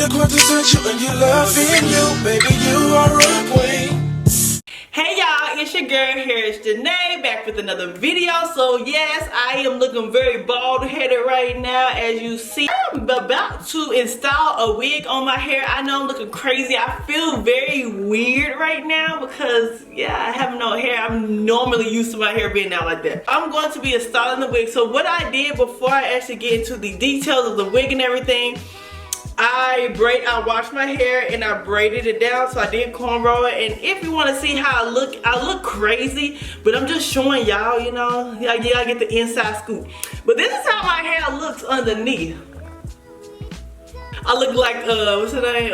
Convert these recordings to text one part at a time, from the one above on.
the quintessential and you loving you. Baby, you are a queen. Hey y'all, it's your girl here. It's Janae back with another video. So yes, I am looking very bald headed right now. As you see, I'm about to install a wig on my hair. I know I'm looking crazy. I feel very weird right now because yeah, I have no hair. I'm normally used to my hair being out like that. I'm going to be installing the wig. So what I did before I actually get into the details of the wig and everything, I washed my hair and I braided it down, so I did cornrow it. And if you want to see how I look crazy, but I'm just showing y'all, you know, y'all get the inside scoop. But this is how my hair looks underneath. I look like what's her name?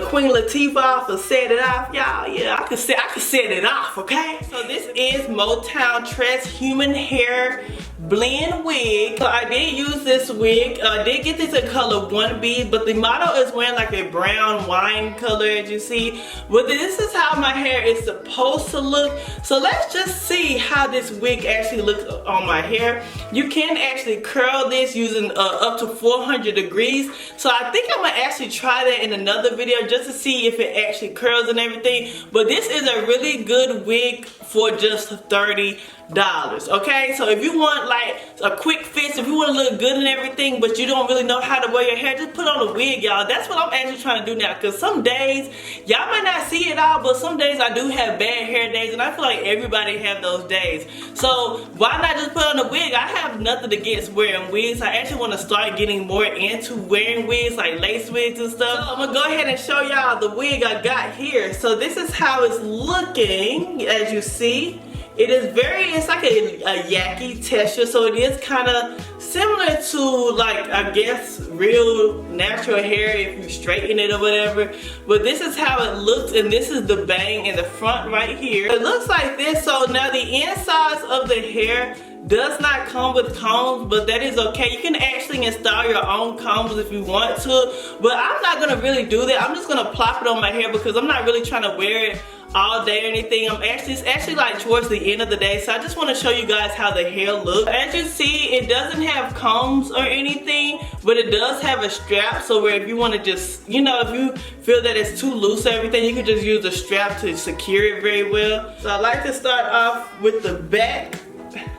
Queen Latifah off of Set It Off, y'all. Yeah, I could set it off, okay? So this is Motown Tress Human Hair Blend Wig. So I did use this wig. I did get this in color 1B, but the model is wearing like a brown wine color, as you see. But this is how my hair is supposed to look. So let's just see how this wig actually looks on my hair. You can actually curl this using up to 400 degrees. So I think I'm gonna actually try that in another video just to see if it actually curls and everything. But this is a really good wig for just $30. Okay, so if you want like a quick fix, if you want to look good and everything, but you don't really know how to wear your hair, just put on a wig, y'all. That's what I'm actually trying to do now, because some days y'all might not see it all, but some days I do have bad hair days, and I feel like everybody have those days. So why not just put on a wig? I have nothing against wearing wigs. I actually want to start getting more into wearing wigs, like lace wigs and stuff. So I'm gonna go ahead and show y'all the wig I got here. So this is how it's looking, as you see. It is it's like a yaki texture, so it is kind of similar to, like, I guess real natural hair if you straighten it or whatever. But this is how it looks, and this is the bang in the front right here. It looks like this. So now the insides of the hair does not come with combs, but that is okay. You can actually install your own combs if you want to, but I'm not gonna really do that. I'm just gonna plop it on my hair because I'm not really trying to wear it all day or anything. It's actually like towards the end of the day, so I just want to show you guys how the hair looks. As you see, it doesn't have combs or anything, but it does have a strap, so where if you want to just, you know, if you feel that it's too loose or everything, you can just use a strap to secure it very well. So I like to start off with the back.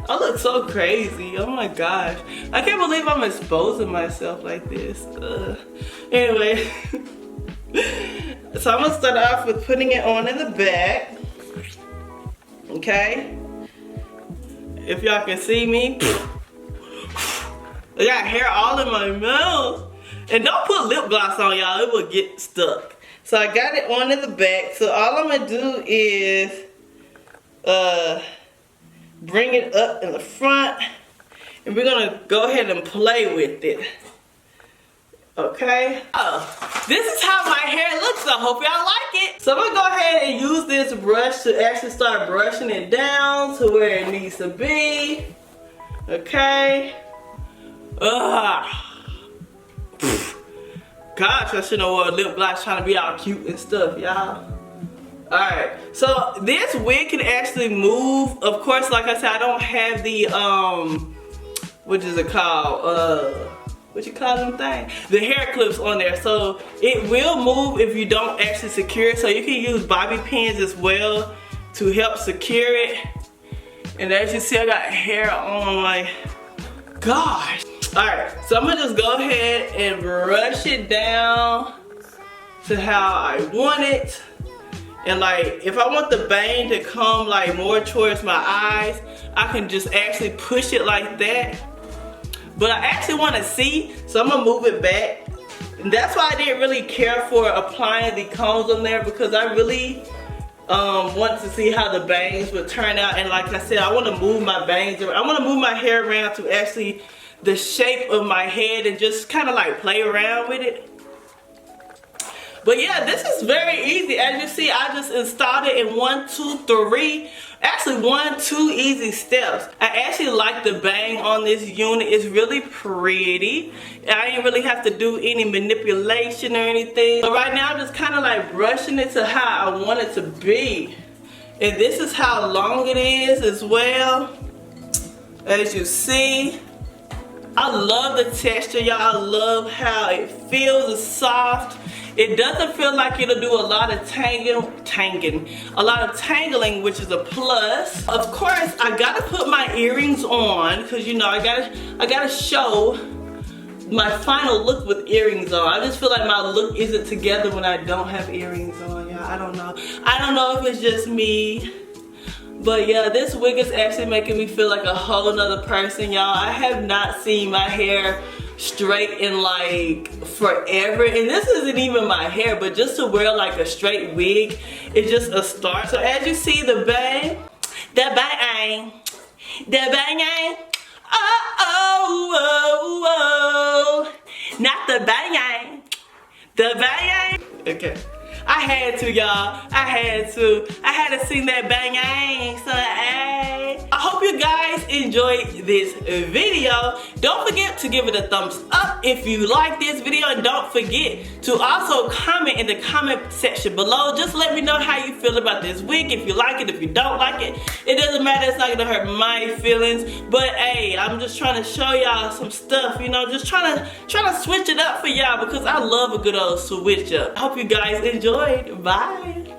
I look so crazy, oh my gosh. I can't believe I'm exposing myself like this. Anyway. So I'm gonna start off with putting it on in the back. Okay. If y'all can see me. I got hair all in my mouth. And don't put lip gloss on, y'all, it will get stuck. So I got it on in the back. So all I'm gonna do is bring it up in the front, and we're gonna go ahead and play with it. Okay, this is how my hair looks. I hope y'all like it. So I'm gonna go ahead and use this brush to actually start brushing it down to where it needs to be. Okay. Gosh, I shouldn't have worn lip gloss trying to be all cute and stuff, y'all. Alright, so this wig can actually move. Of course, like I said, I don't have the what is it called? What you call them thing? The hair clips on there. So it will move if you don't actually secure it. So you can use bobby pins as well to help secure it. And as you see, I got hair on my gosh. Alright, so I'm gonna just go ahead and brush it down to how I want it. And like, if I want the bang to come like more towards my eyes, I can just actually push it like that. But I actually want to see, so I'm gonna move it back. And that's why I didn't really care for applying the combs on there, because I really want to see how the bangs would turn out. And like I said, I want to move my bangs around. I want to move my hair around to actually the shape of my head and just kind of like play around with it. But yeah, this is very easy. As you see, I just installed it in 1, 2, 3. Actually 1, 2 easy steps. I actually like the bang on this unit. It's really pretty. I didn't really have to do any manipulation or anything. So right now I'm just kind of like brushing it to how I want it to be. And this is how long it is as well. As you see. I love the texture, y'all. I love how it feels. It's soft. It doesn't feel like it'll do a lot of tangling, which is a plus. Of course, I gotta put my earrings on because you know I gotta show my final look with earrings on. I just feel like my look isn't together when I don't have earrings on, y'all. I don't know. I don't know if it's just me. But yeah, this wig is actually making me feel like a whole nother person, y'all. I have not seen my hair straight in like forever. And this isn't even my hair, but just to wear like a straight wig is just a start. So as you see the bang, oh, not the bang, the bang. Okay. I had to, y'all. I had to sing that bang. So I hope you guys enjoyed this video. Don't forget to give it a thumbs up if you like this video, and don't forget to also comment in the comment section below. Just let me know how you feel about this wig. If you like it, if you don't like it, it doesn't matter. It's not gonna hurt my feelings. But hey, I'm just trying to show y'all some stuff, you know, just trying to switch it up for y'all because I love a good old switch up. I hope you guys enjoyed. Bye.